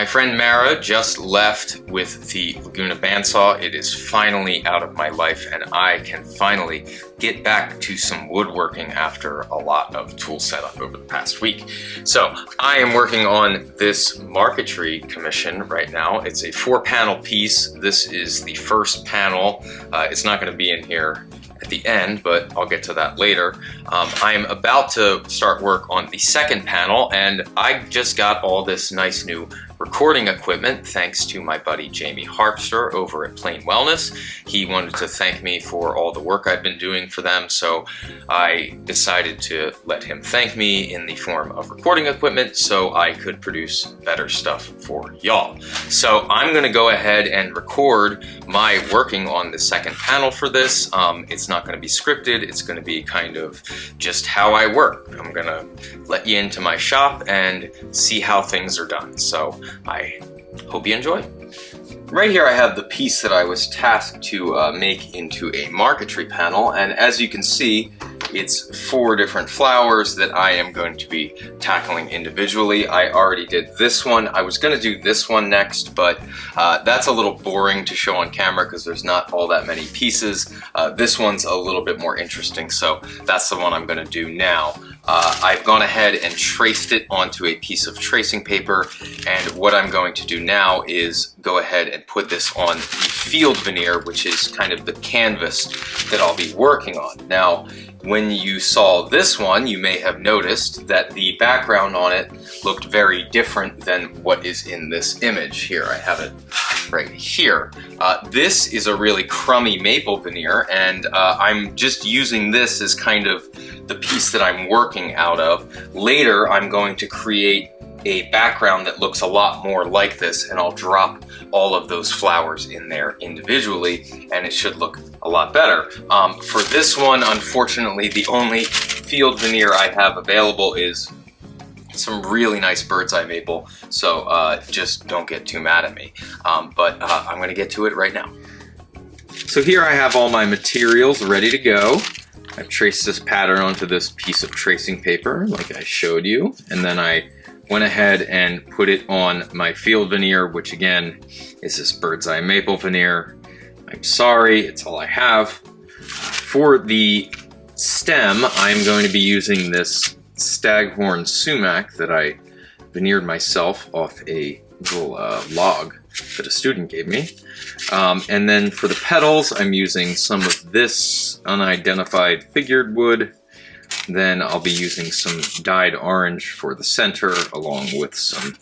My friend Mara just left with the Laguna bandsaw. It is finally out of my life and I can finally get back to some woodworking after a lot of tool setup over the past week. So I am working on this Marquetry commission right now. It's a 4-panel piece. This is the first panel. It's not going to be in here at the end, but I'll get to that later. I'm about to start work on the second panel, and I just got all this nice new recording equipment thanks to my buddy Jamie Harpster over at Plain Wellness. He wanted to thank me for all the work I've been doing for them, so I decided to let him thank me in the form of recording equipment so I could produce better stuff for y'all. So I'm gonna go ahead and record my working on the second panel for this. It's not gonna be scripted, it's gonna be kind of just how I work. I'm gonna let you into my shop and see how things are done. So I hope you enjoy. Right here I have the piece that I was tasked to make into a marquetry panel, and as you can see, it's 4 different flowers that I am going to be tackling individually. I already did this one. I was going to do this one next, but that's a little boring to show on camera because there's not all that many pieces. This one's a little bit more interesting, so that's the one I'm going to do now. I've gone ahead and traced it onto a piece of tracing paper, and what I'm going to do now is go ahead and put this on the field veneer, which is kind of the canvas that I'll be working on. Now, when you saw this one, you may have noticed that the background on it looked very different than what is in this image here. I have it right here. This is a really crummy maple veneer, and I'm just using this as kind of the piece that I'm working out of. Later, I'm going to create a background that looks a lot more like this, and I'll drop all of those flowers in there individually, and it should look a lot better. For this one, unfortunately, the only field veneer I have available is some really nice bird's eye maple, so just don't get too mad at me. But I'm gonna get to it right now. So here I have all my materials ready to go. I've traced this pattern onto this piece of tracing paper like I showed you, and then I went ahead and put it on my field veneer, which again is this bird's eye maple veneer. I'm sorry, it's all I have. For the stem, I'm going to be using this staghorn sumac that I veneered myself off a little log that a student gave me. And then for the petals, I'm using some of this unidentified figured wood. Then I'll be using some dyed orange for the center along with some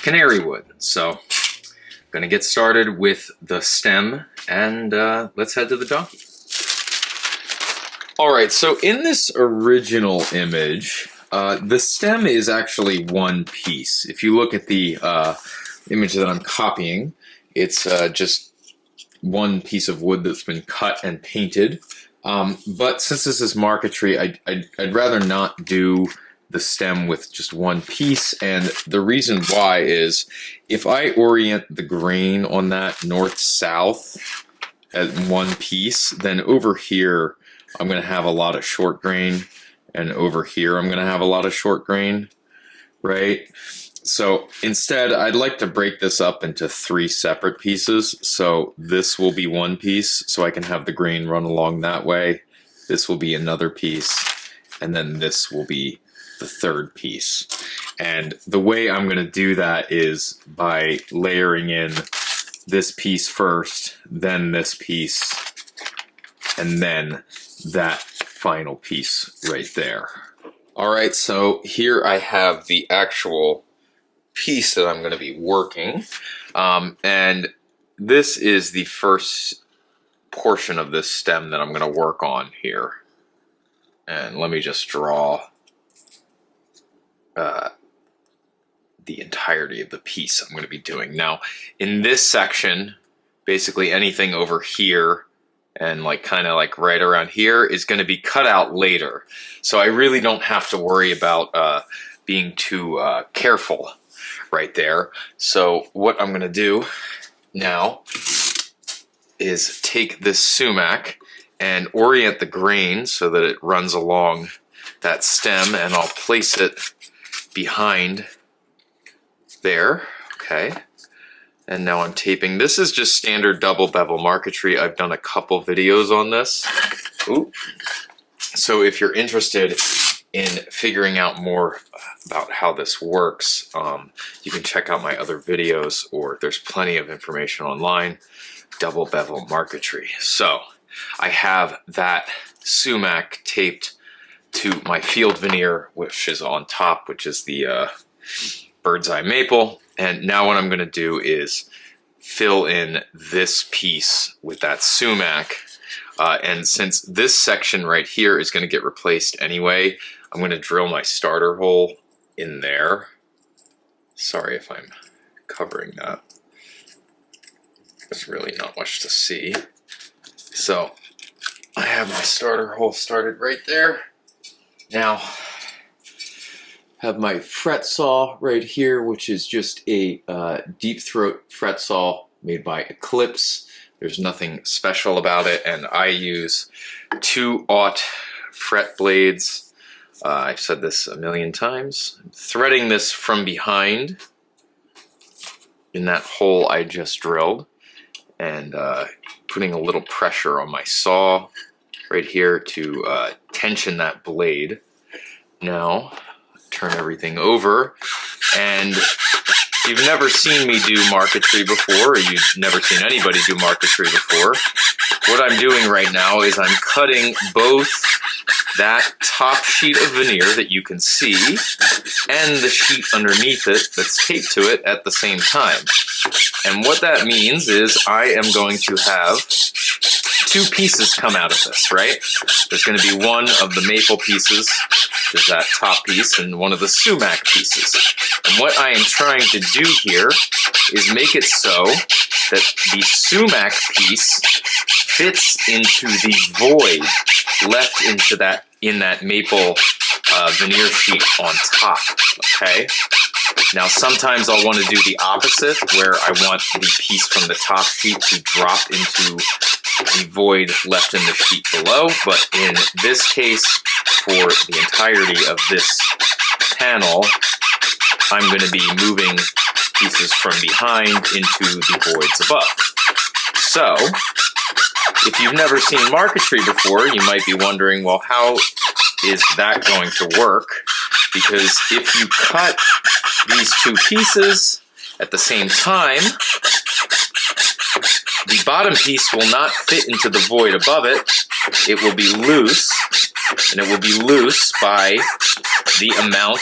canary wood. So I'm gonna get started with the stem, and let's head to the donkey. All right, so in this original image, the stem is actually one piece. If you look at the image that I'm copying, it's just one piece of wood that's been cut and painted. But since this is marquetry, I'd rather not do the stem with just one piece, and the reason why is if I orient the grain on that north-south at one piece, then over here I'm going to have a lot of short grain, and over here I'm going to have a lot of short grain, right? So instead, I'd like to break this up into 3 separate pieces. So this will be one piece, so I can have the grain run along that way. This will be another piece, and then this will be the third piece. And the way I'm going to do that is by layering in this piece first, then this piece, and then that final piece right there. All right, so here I have the actual piece that I'm going to be working, and this is the first portion of this stem that I'm going to work on here. And let me just draw the entirety of the piece I'm going to be doing. Now, in this section, basically anything over here and kind of right around here is going to be cut out later. So I really don't have to worry about being too careful right there. So what I'm going to do now is take this sumac and orient the grain so that it runs along that stem, and I'll place it behind there. Okay. And now I'm taping. This is just standard double bevel marquetry. I've done a couple videos on this. Ooh. So if you're interested in figuring out more about how this works, you can check out my other videos, or there's plenty of information online. Double bevel marquetry. So I have that sumac taped to my field veneer, which is on top, which is the bird's eye maple. And now what I'm going to do is fill in this piece with that sumac. And since this section right here is going to get replaced anyway, I'm going to drill my starter hole in there. Sorry if I'm covering that. There's really not much to see. So I have my starter hole started right there. Now, have my fret saw right here, which is just a deep throat fret saw made by Eclipse. There's nothing special about it, and I use 2/0 fret blades. I've said this a million times. I'm threading this from behind in that hole I just drilled, and putting a little pressure on my saw right here to tension that blade. Now, turn everything over, and if you've never seen me do marquetry before, or you've never seen anybody do marquetry before, what I'm doing right now is I'm cutting both that top sheet of veneer that you can see and the sheet underneath it that's taped to it at the same time. And what that means is I am going to have two pieces come out of this, right? There's going to be one of the maple pieces, which is that top piece, and one of the sumac pieces. And what I am trying to do here is make it so that the sumac piece fits into the void left in that maple veneer sheet on top, okay? Now sometimes I'll want to do the opposite, where I want the piece from the top sheet to drop into the void left in the sheet below, but in this case, for the entirety of this panel, I'm going to be moving pieces from behind into the voids above. So, if you've never seen marquetry before, you might be wondering, well, how is that going to work? Because if you cut these two pieces at the same time, the bottom piece will not fit into the void above it. It will be loose, and it will be loose by the amount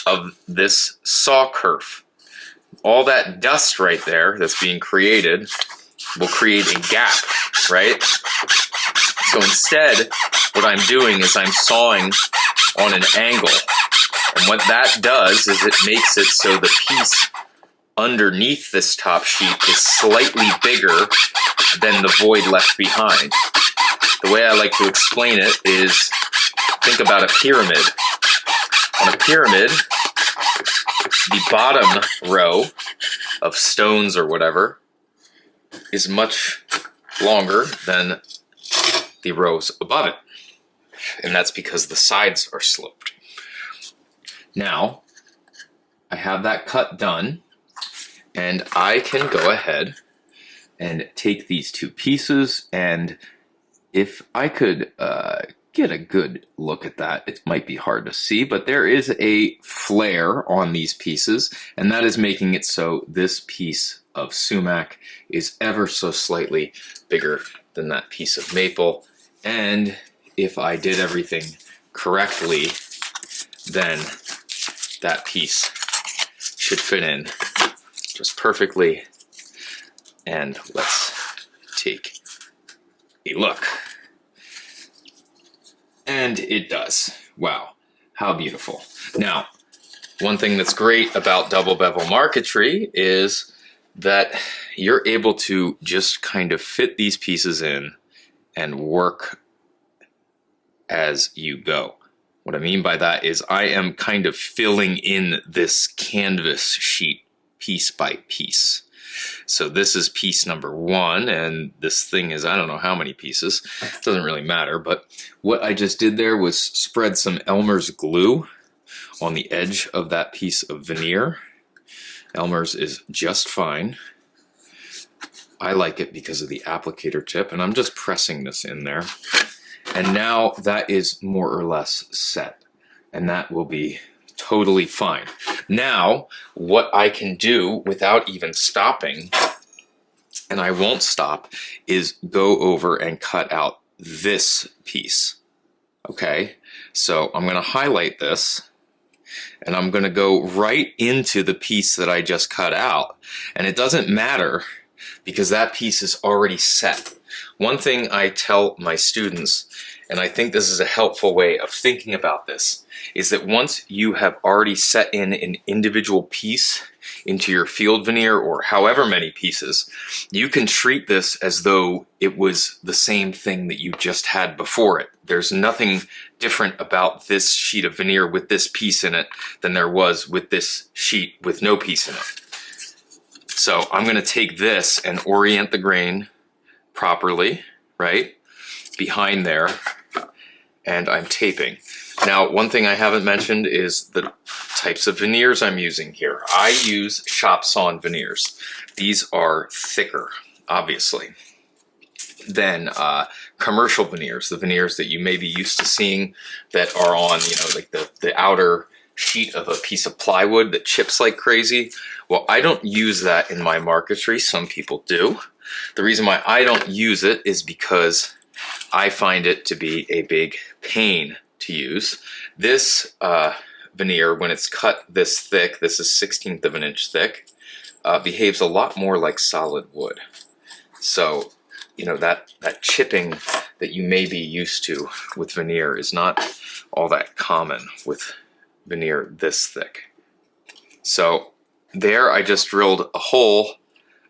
of this saw kerf. All that dust right there that's being created will create a gap, right? So instead, what I'm doing is I'm sawing on an angle. And what that does is it makes it so the piece underneath this top sheet is slightly bigger than the void left behind. The way I like to explain it is, think about a pyramid. On a pyramid, the bottom row of stones or whatever is much longer than the rows above it. And that's because the sides are sloped. Now, I have that cut done, and I can go ahead and take these two pieces, and if I could get a good look at that, it might be hard to see, but there is a flare on these pieces, and that is making it so this piece of sumac is ever so slightly bigger than that piece of maple. And if I did everything correctly, then that piece should fit in just perfectly. And let's take a look. And it does. Wow, how beautiful. Now, one thing that's great about double bevel marquetry is that you're able to just kind of fit these pieces in and work as you go. What I mean by that is I am kind of filling in this canvas sheet piece by piece. So this is piece number 1, and this thing is, I don't know how many pieces. It doesn't really matter, but what I just did there was spread some Elmer's glue on the edge of that piece of veneer. Elmer's is just fine. I like it because of the applicator tip, and I'm just pressing this in there. And now that is more or less set, and that will be totally fine. Now, what I can do without even stopping, and I won't stop, is go over and cut out this piece. Okay, so I'm going to highlight this, and I'm going to go right into the piece that I just cut out. And it doesn't matter because that piece is already set. One thing I tell my students, and I think this is a helpful way of thinking about this, is that once you have already set in an individual piece into your field veneer, or however many pieces, you can treat this as though it was the same thing that you just had before it. There's nothing different about this sheet of veneer with this piece in it than there was with this sheet with no piece in it. So I'm going to take this and orient the grain properly, right, behind there, and I'm taping. Now, one thing I haven't mentioned is the types of veneers I'm using here. I use shop sawn veneers. These are thicker, obviously, than commercial veneers, the veneers that you may be used to seeing that are on, you know, like the outer sheet of a piece of plywood that chips like crazy. Well, I don't use that in my marquetry. Some people do. The reason why I don't use it is because I find it to be a big pain to use. This veneer, when it's cut this thick, this is 1/16 of an inch thick, behaves a lot more like solid wood. So, you know, that chipping that you may be used to with veneer is not all that common with veneer this thick. So there I just drilled a hole,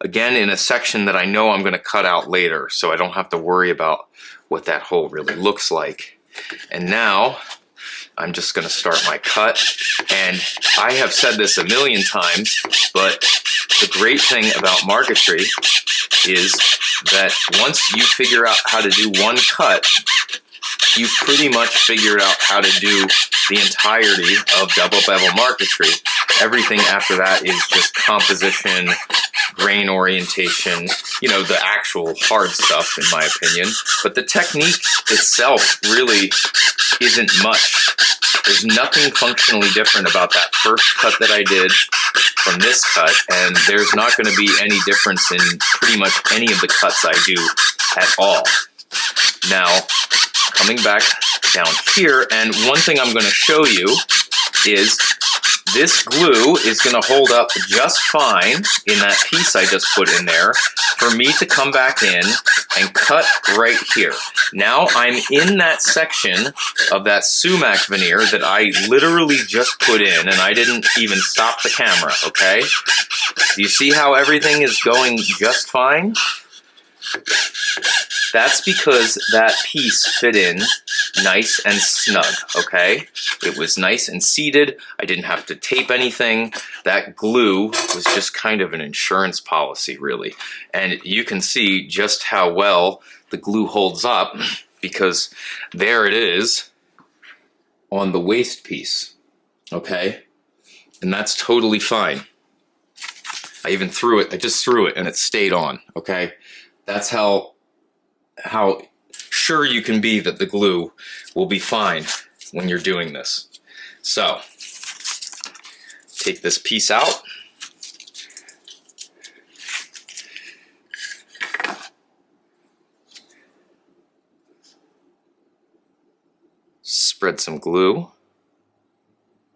again in a section that I know I'm going to cut out later, so I don't have to worry about what that hole really looks like. And now I'm just going to start my cut, and I have said this a million times, but the great thing about marquetry is that once you figure out how to do one cut, you pretty much figured out how to do the entirety of double bevel marquetry. Everything after that is just composition, grain orientation, you know, the actual hard stuff in my opinion. But the technique itself really isn't much. There's nothing functionally different about that first cut that I did from this cut, and there's not going to be any difference in pretty much any of the cuts I do at all. Now, coming back down here, and one thing I'm going to show you is this glue is going to hold up just fine in that piece I just put in there for me to come back in and cut right here. Now I'm in that section of that sumac veneer that I literally just put in, and I didn't even stop the camera, okay? Do you see how everything is going just fine? That's because that piece fit in nice and snug, okay? It was nice and seated. I didn't have to tape anything. That glue was just kind of an insurance policy, really. And you can see just how well the glue holds up, because there it is on the waist piece, okay? And that's totally fine. I even threw it, I just threw it and it stayed on, okay? That's how sure you can be that the glue will be fine when you're doing this. So, take this piece out. Spread some glue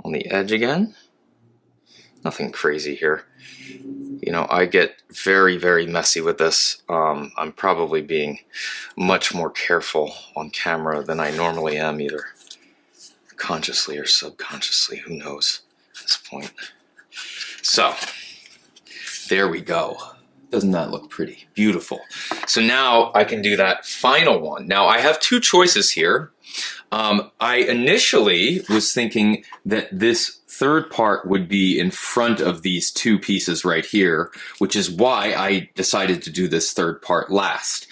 on the edge again. Nothing crazy here. You know, I get very, very messy with this. I'm probably being much more careful on camera than I normally am, either consciously or subconsciously, who knows at this point. So, there we go. Doesn't that look pretty? Beautiful. So now I can do that final one. Now I have two choices here. I initially was thinking that this third part would be in front of these two pieces right here, which is why I decided to do this third part last.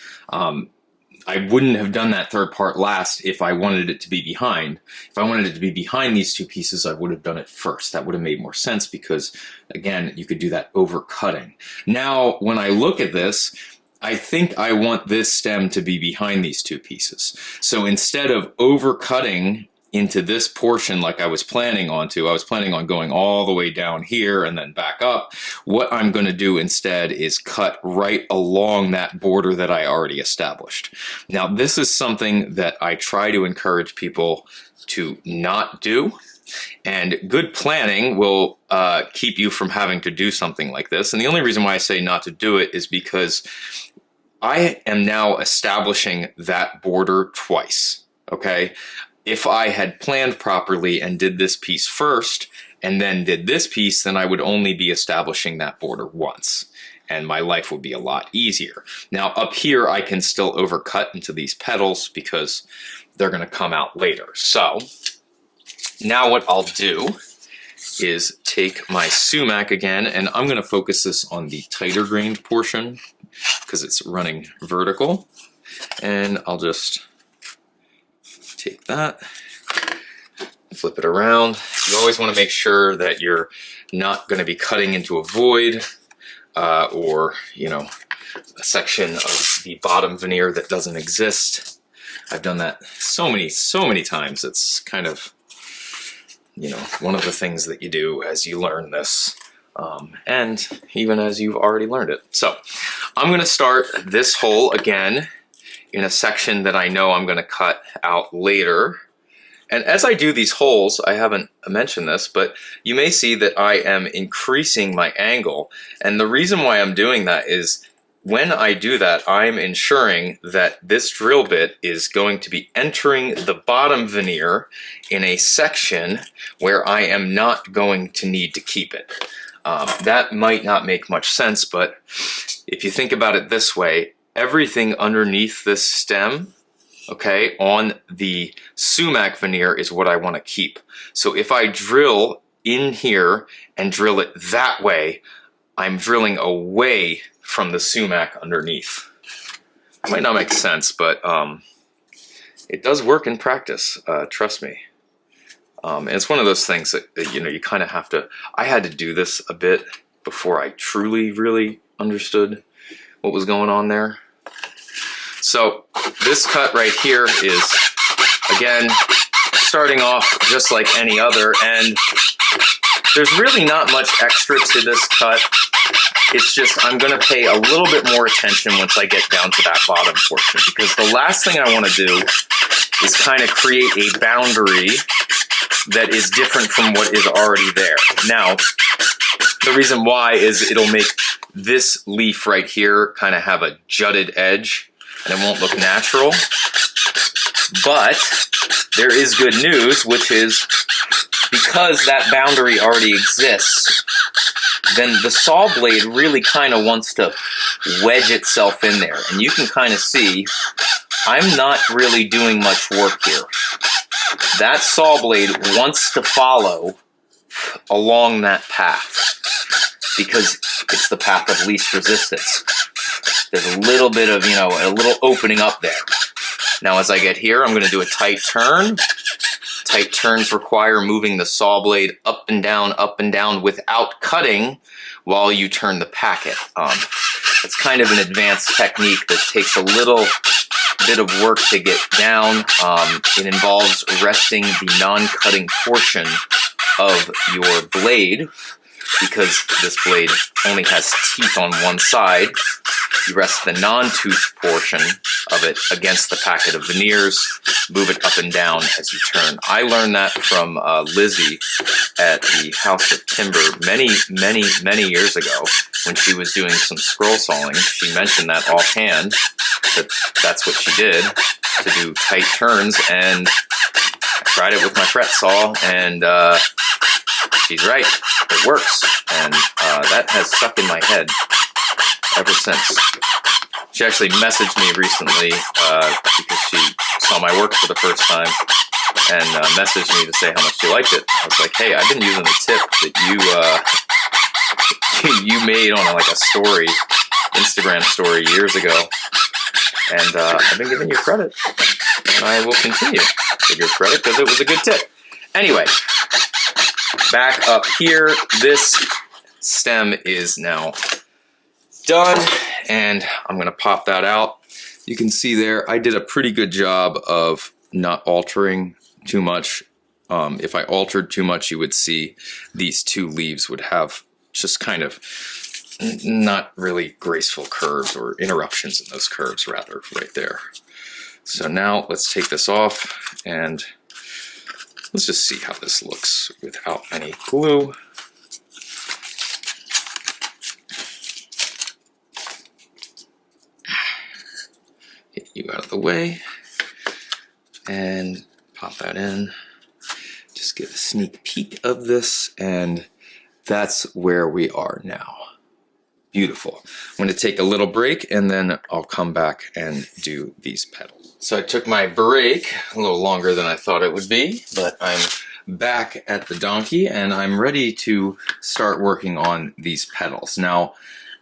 I wouldn't have done that third part last if I wanted it to be behind. If I wanted it to be behind these two pieces, I would have done it first. That would have made more sense because, again, you could do that over cutting. Now, when I look at this, I think I want this stem to be behind these two pieces. So instead of over cutting into this portion like I was planning on going all the way down here and then back up. What I'm going to do instead is cut right along that border that I already established. Now, this is something that I try to encourage people to not do, and good planning will keep you from having to do something like this. And the only reason why I say not to do it is because I am now establishing that border twice, okay? If I had planned properly and did this piece first and then did this piece, then I would only be establishing that border once and my life would be a lot easier. Now up here I can still overcut into these petals because they're going to come out later. So now what I'll do is take my sumac again, and I'm going to focus this on the tighter grained portion because it's running vertical, and I'll just take that, flip it around. You always want to make sure that you're not going to be cutting into a void or, you know, a section of the bottom veneer that doesn't exist. I've done that so many times. It's kind of, you know, one of the things that you do as you learn this, and even as you've already learned it. So I'm going to start this hole again in a section that I know I'm going to cut out later. And as I do these holes, I haven't mentioned this, but you may see that I am increasing my angle. And the reason why I'm doing that is when I do that, I'm ensuring that this drill bit is going to be entering the bottom veneer in a section where I am not going to need to keep it. That might not make much sense, but if you think about it this way, everything underneath this stem, okay, on the sumac veneer is what I want to keep. So if I drill in here and drill it that way, I'm drilling away from the sumac underneath. It might not make sense, but it does work in practice, trust me. And it's one of those things that you know, you kind of have to, I had to do this a bit before I truly, really understood what was going on there. So this cut right here is, again, starting off just like any other, and there's really not much extra to this cut. It's just I'm going to pay a little bit more attention once I get down to that bottom portion, because the last thing I want to do is kind of create a boundary that is different from what is already there. Now, the reason why is it'll make this leaf right here kind of have a jutted edge, and it won't look natural. But there is good news, which is because that boundary already exists, then the saw blade really kind of wants to wedge itself in there. And you can kind of see I'm not really doing much work here. That saw blade wants to follow along that path because it's the path of least resistance. There's a little bit of, you know, a little opening up there. Now as I get here, I'm going to do a tight turn. Tight turns require moving the saw blade up and down without cutting while you turn the packet. It's kind of an advanced technique that takes a little bit of work to get down. It involves resting the non-cutting portion of your blade, because this blade only has teeth on one side. You rest the non-tooth portion of it against the packet of veneers, move it up and down as you turn. I learned that from Lizzie at the House of Timber many years ago when she was doing some scroll sawing. She mentioned that offhand, that's what she did to do tight turns, and I tried it with my fret saw, and she's right, it works, and that has stuck in my head ever since. She actually messaged me recently because she saw my work for the first time, and messaged me to say how much she liked it. I was like, hey, I've been using the tip that you made on like a story, Instagram story years ago. And I've been giving you credit. And I will continue to give credit because it was a good tip. Anyway, back up here, this stem is now done, and I'm gonna pop that out. You can see there, I did a pretty good job of not altering too much. If I altered too much, you would see these two leaves would have just kind of not really graceful curves, or interruptions in those curves rather, right there. So now let's take this off and let's just see how this looks without any glue. Get you out of the way and pop that in. Just get a sneak peek of this, and that's where we are now. Beautiful. I'm going to take a little break and then I'll come back and do these petals. So I took my break, a little longer than I thought it would be, but I'm back at the donkey and I'm ready to start working on these petals. Now,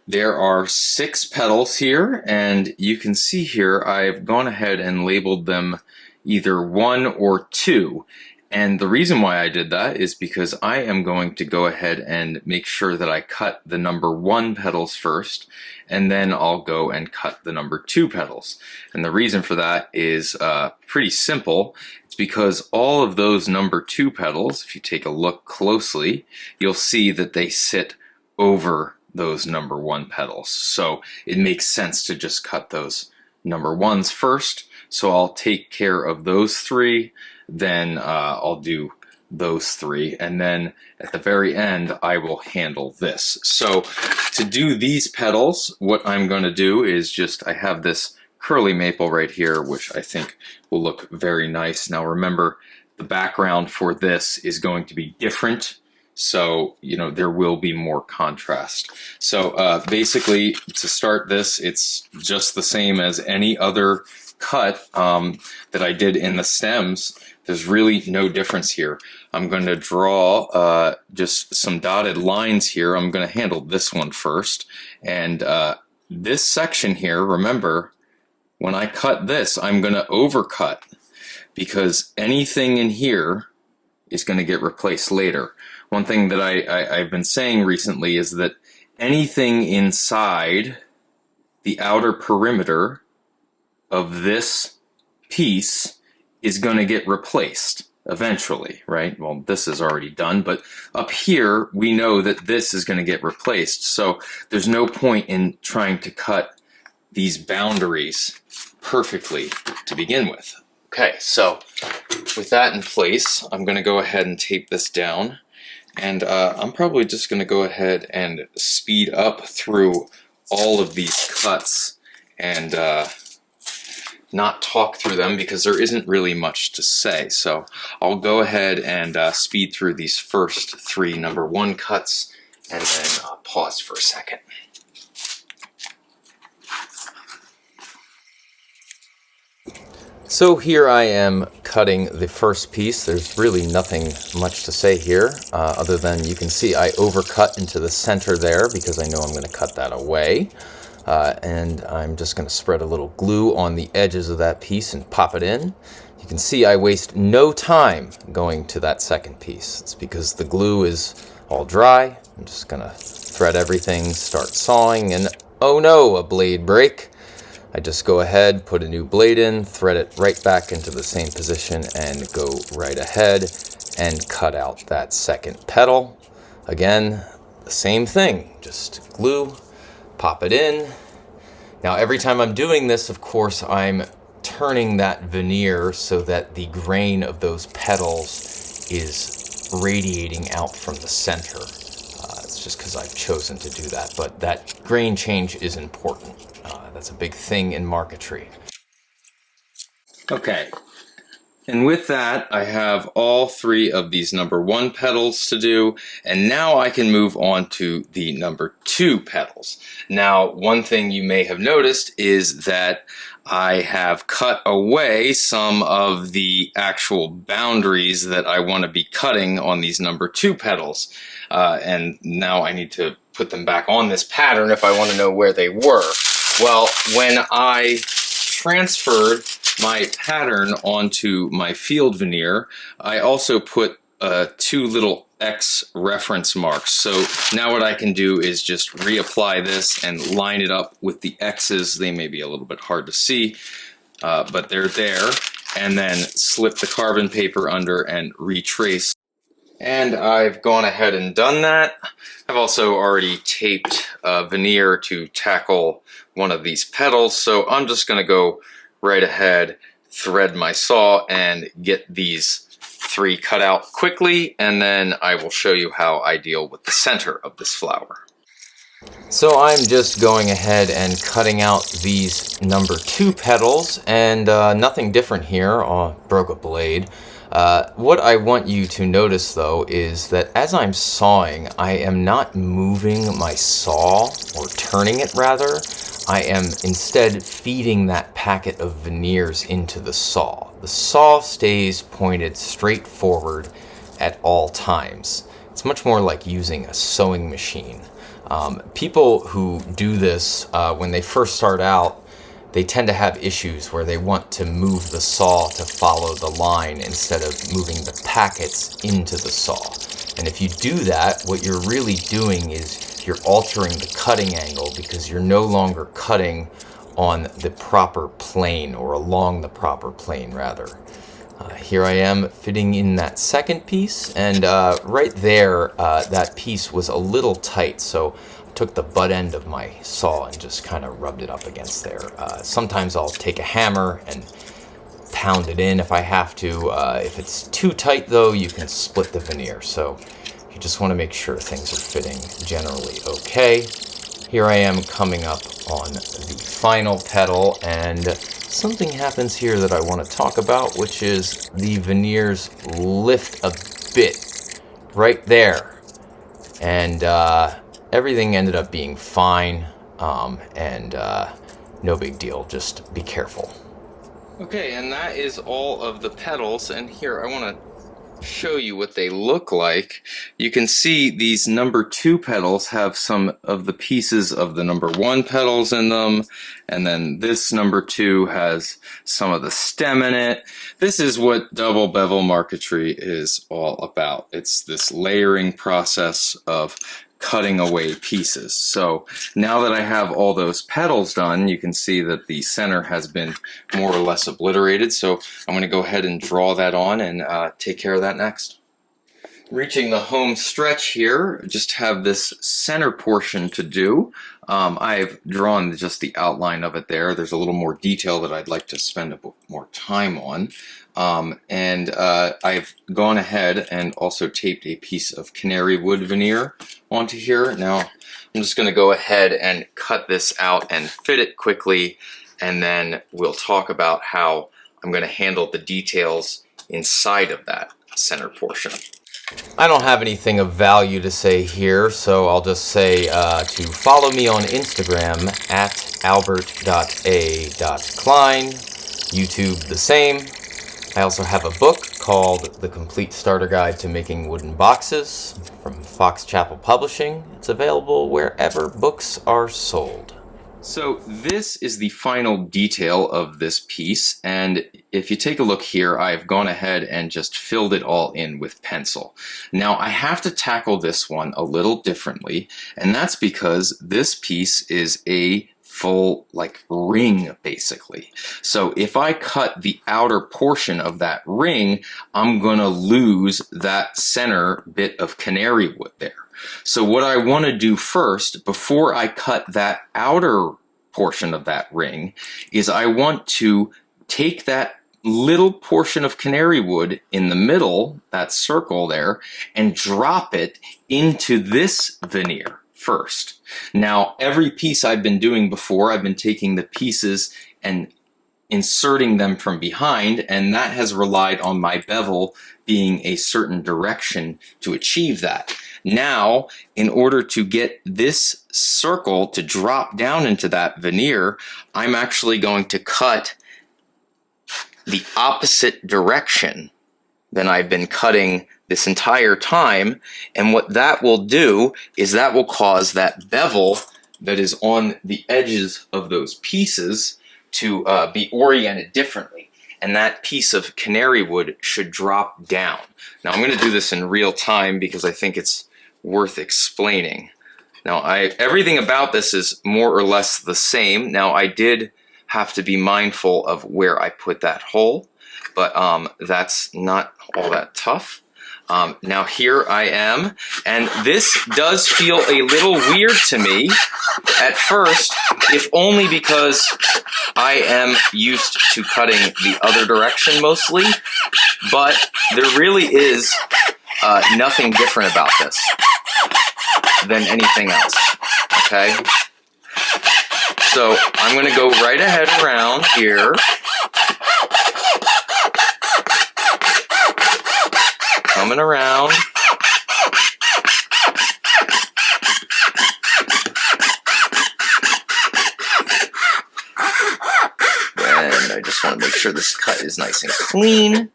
there are 6 petals here, and you can see here I've gone ahead and labeled them either 1 or 2. And the reason why I did that is because I am going to go ahead and make sure that I cut the number 1 petals first, and then I'll go and cut the number 2 petals. And the reason for that is pretty simple. It's because all of those number 2 petals, if you take a look closely, you'll see that they sit over those number 1 petals. So it makes sense to just cut those number 1s first. So I'll take care of those 3, then I'll do those 3, and then at the very end I will handle this. So to do these petals, what I'm going to do is just, I have this curly maple right here, which I think will look very nice. Now remember, the background for this is going to be different, so you know there will be more contrast. So basically, to start this, it's just the same as any other cut that I did in the stems. There's really no difference here. I'm going to draw just some dotted lines here. I'm going to handle this one first, and this section here, remember, when I cut this, I'm going to overcut, because anything in here is going to get replaced later. One thing that I've been saying recently is that anything inside the outer perimeter of this piece is going to get replaced eventually, right? Well, this is already done, but up here we know that this is going to get replaced. So there's no point in trying to cut these boundaries perfectly to begin with. Okay, so with that in place, I'm going to go ahead and tape this down. And I'm probably just going to go ahead and speed up through all of these cuts and not talk through them, because there isn't really much to say. So I'll go ahead and speed through these first 3 number 1 cuts, and then pause for a second. So here I am cutting the first piece. There's really nothing much to say here, other than you can see I overcut into the center there because I know I'm going to cut that away. And I'm just going to spread a little glue on the edges of that piece and pop it in. You can see I waste no time going to that second piece. It's because the glue is all dry. I'm just going to thread everything, start sawing, and oh no, a blade break. I just go ahead, put a new blade in, thread it right back into the same position, and go right ahead and cut out that second petal. Again, the same thing, just glue, pop it in. Now every time I'm doing this, of course, I'm turning that veneer so that the grain of those petals is radiating out from the center. It's just because I've chosen to do that, but that grain change is important. That's a big thing in marquetry. Okay, and with that, I have all 3 of these number 1 petals to do, and now I can move on to the number 2 petals. Now, one thing you may have noticed is that I have cut away some of the actual boundaries that I want to be cutting on these number 2 petals, and now I need to put them back on this pattern if I want to know where they were. Well, when I transferred my pattern onto my field veneer, I also put 2 little X reference marks. So now what I can do is just reapply this and line it up with the X's. They may be a little bit hard to see, but they're there. And then slip the carbon paper under and retrace. And I've gone ahead and done that. I've also already taped veneer to tackle one of these petals, so I'm just going to go right ahead, thread my saw, and get these 3 cut out quickly, and then I will show you how I deal with the center of this flower. So I'm just going ahead and cutting out these number 2 petals, and nothing different here. Broke a blade. What I want you to notice though is that as I'm sawing, I am not moving my saw, or turning it rather. I am instead feeding that packet of veneers into the saw. The saw stays pointed straight forward at all times. It's much more like using a sewing machine. People who do this when they first start out, they tend to have issues where they want to move the saw to follow the line instead of moving the packets into the saw. And if you do that, what you're really doing is you're altering the cutting angle, because you're no longer cutting on the proper plane, or along the proper plane rather. Here I am fitting in that second piece, and right there, that piece was a little tight, so I took the butt end of my saw and just kind of rubbed it up against there. Sometimes I'll take a hammer and pound it in if I have to. If it's too tight though, you can split the veneer, so you just want to make sure things are fitting generally okay. Here I am coming up on the final petal, and something happens here that I want to talk about, which is the veneers lift a bit right there, and everything ended up being fine, and no big deal, just be careful. Okay, and that is all of the petals, and here I want to show you what they look like. You can see these number 2 petals have some of the pieces of the number 1 petals in them, and then this number 2 has some of the stem in it. This is what double bevel marquetry is all about. It's this layering process of cutting away pieces. So now that I have all those petals done, you can see that the center has been more or less obliterated. So I'm going to go ahead and draw that on and take care of that next. Reaching the home stretch here, just have this center portion to do. I've drawn just the outline of it there. There's a little more detail that I'd like to spend a bit more time on. I've gone ahead and also taped a piece of canary wood veneer onto here. Now I'm just going to go ahead and cut this out and fit it quickly, and then we'll talk about how I'm going to handle the details inside of that center portion. I don't have anything of value to say here, so I'll just say to follow me on Instagram at albert.a.klein, YouTube the same. I also have a book called The Complete Starter Guide to Making Wooden Boxes from Fox Chapel Publishing. It's available wherever books are sold. So this is the final detail of this piece, and if you take a look here, I've gone ahead and just filled it all in with pencil. Now I have to tackle this one a little differently, and that's because this piece is a full ring basically. So if I cut the outer portion of that ring, I'm gonna lose that center bit of canary wood there. So what I want to do first, before I cut that outer portion of that ring, is I want to take that little portion of canary wood in the middle, that circle there, and drop it into this veneer first. Now, every piece I've been doing before, I've been taking the pieces and inserting them from behind, and that has relied on my bevel being a certain direction to achieve that. Now, in order to get this circle to drop down into that veneer, I'm actually going to cut the opposite direction than I've been cutting this entire time, and what that will do is that will cause that bevel that is on the edges of those pieces to be oriented differently. And that piece of canary wood should drop down. Now I'm going to do this in real time because I think it's worth explaining. Now everything about this is more or less the same. Now I did have to be mindful of where I put that hole, but that's not all that tough. Now here I am, and this does feel a little weird to me at first, if only because I am used to cutting the other direction mostly, but there really is nothing different about this than anything else, okay? So I'm going to go right ahead around here. Coming around. And I just want to make sure this cut is nice and clean.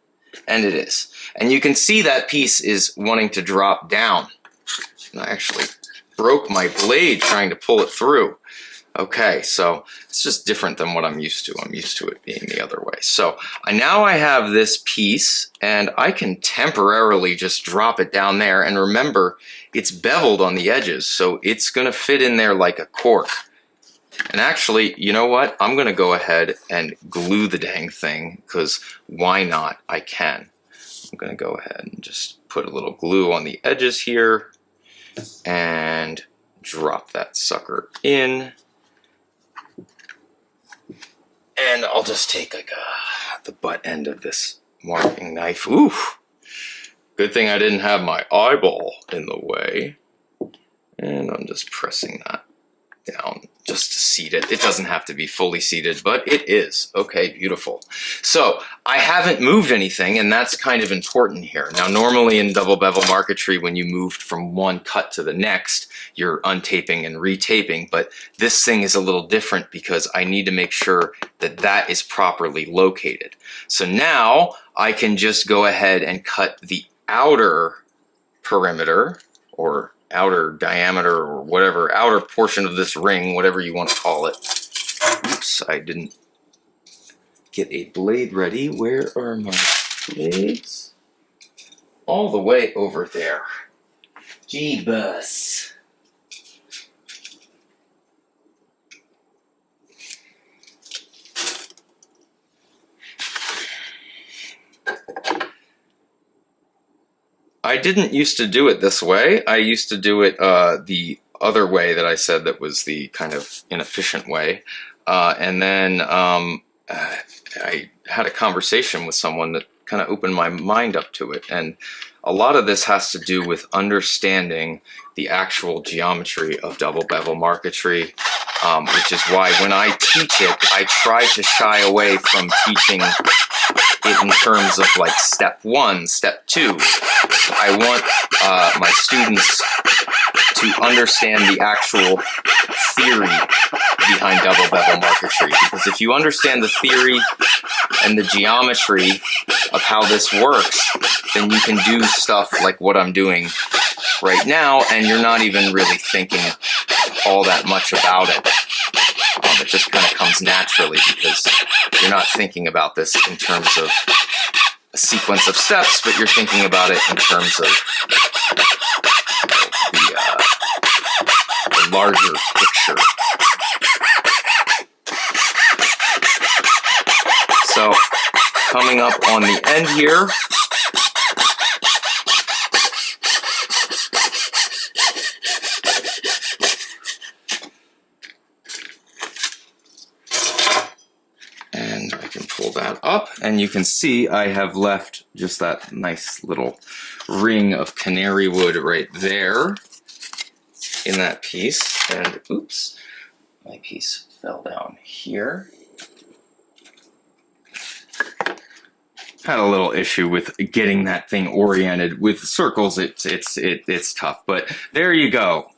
And it is. And you can see that piece is wanting to drop down. And I actually broke my blade trying to pull it through. Okay, so it's just different than what I'm used to. I'm used to it being the other way. So now I have this piece, and I can temporarily just drop it down there. And remember, it's beveled on the edges, so it's going to fit in there like a cork. And actually, you know what? I'm going to go ahead and glue the dang thing, because why not? I can. I'm going to go ahead and just put a little glue on the edges here and drop that sucker in. And I'll just take like the butt end of this marking knife. Ooh, good thing I didn't have my eyeball in the way. And I'm just pressing that down just to seat it. It doesn't have to be fully seated, but it is. Okay, beautiful. So I haven't moved anything, and that's kind of important here. Now, normally in double bevel marquetry, when you moved from one cut to the next, you're untaping and retaping, but this thing is a little different because I need to make sure that that is properly located. So now I can just go ahead and cut the outer perimeter, or outer diameter, or whatever, outer portion of this ring, whatever you want to call it. Oops, I didn't get a blade ready. Where are my blades? All the way over there. Jeebus. I didn't used to do it this way. I used to do it the other way that I said that was the kind of inefficient way. And then I had a conversation with someone that kind of opened my mind up to it. And a lot of this has to do with understanding the actual geometry of double bevel marquetry, which is why when I teach it, I try to shy away from teaching it in terms of like step 1, step 2. I want my students to understand the actual theory behind double bevel marquetry, because if you understand the theory and the geometry of how this works, then you can do stuff like what I'm doing right now, and you're not even really thinking all that much about it. It just kind of comes naturally because you're not thinking about this in terms of a sequence of steps, but you're thinking about it in terms of the larger picture. So, coming up on the end here, and I can pull that up, and you can see I have left just that nice little ring of canary wood right there in that piece. And oops, my piece fell down here. Had a little issue with getting that thing oriented. With circles, it's tough, but there you go.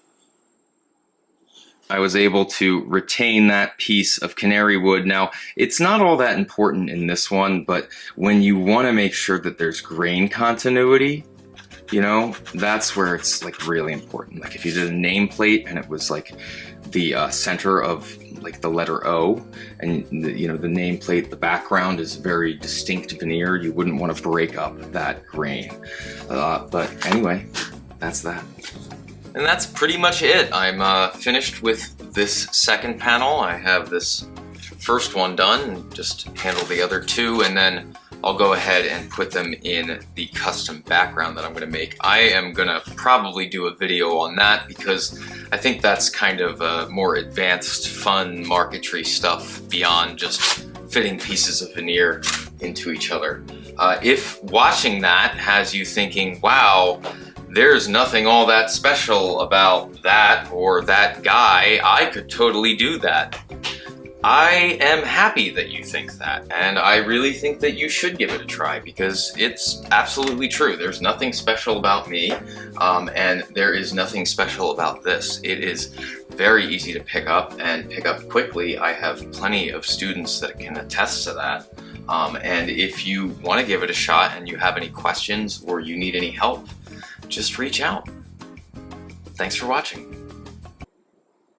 I was able to retain that piece of canary wood. Now, it's not all that important in this one, but when you want to make sure that there's grain continuity, you know, that's where it's like really important. Like if you did a nameplate and it was like the center of like the letter O, and you know, the nameplate, the background is very distinct veneer, you wouldn't want to break up that grain. But anyway, that's that. And that's pretty much it. I'm finished with this second panel. I have this first one done, and just handle the other two, and then I'll go ahead and put them in the custom background that I'm going to make. I am going to probably do a video on that because I think that's kind of more advanced, fun marquetry stuff beyond just fitting pieces of veneer into each other. If watching that has you thinking, wow, there's nothing all that special about that or that guy, I could totally do that. I am happy that you think that, and I really think that you should give it a try because it's absolutely true. There's nothing special about me, and there is nothing special about this. It is very easy to pick up and pick up quickly. I have plenty of students that can attest to that. And if you want to give it a shot and you have any questions or you need any help, just reach out. Thanks for watching.